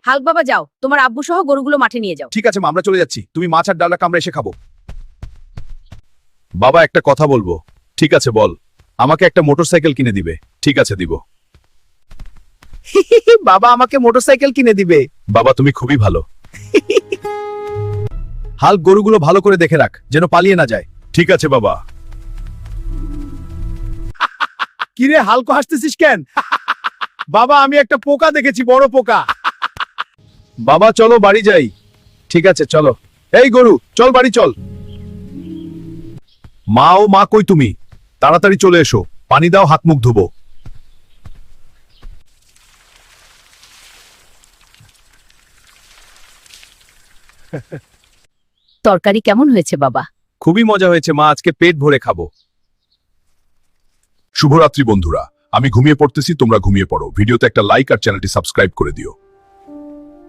Hulk বাবা যাও, তোমার আব্বু সহ গরুগুলো মাঠে নিয়ে যাও। ঠিক আছে মা, আমরা চলে যাচ্ছি। তুমি মাছ আর ডালটা আমরা এসে খাবো। বাবা একটা কথা বলবো। ঠিক আছে বল। আমাকে একটা মোটরসাইকেল কিনে দিবে। ঠিক আছে দিব। বাবা আমাকে মোটরসাইকেল কিনে দিবে। বাবা তুমি খুবই ভালো। হাল গরুগুলো ভালো করে দেখে রাখ, যেন পালিয়ে না যায়। ঠিক আছে বাবা। কিরে হালকো হাসতেছিস কেন? বাবা আমি একটা পোকা দেখেছি, বড় পোকা। বাবা চলো বাড়ি যাই। ঠিক আছে চলো। এই গরু চল বাড়ি চল। মা ও মা কই তুমি? তাড়াতাড়ি চলে এসো, পানি দাও, হাত মুখ ধুবো। তরকারি কেমন হয়েছে বাবা? খুবই মজা হয়েছে মা, আজকে পেট ভরে খাবো। শুভরাত্রি বন্ধুরা, আমি ঘুমিয়ে পড়তেছি, তোমরা ঘুমিয়ে পড়ো। ভিডিওতে একটা লাইক আর চ্যানেলটি সাবস্ক্রাইব করে দিও।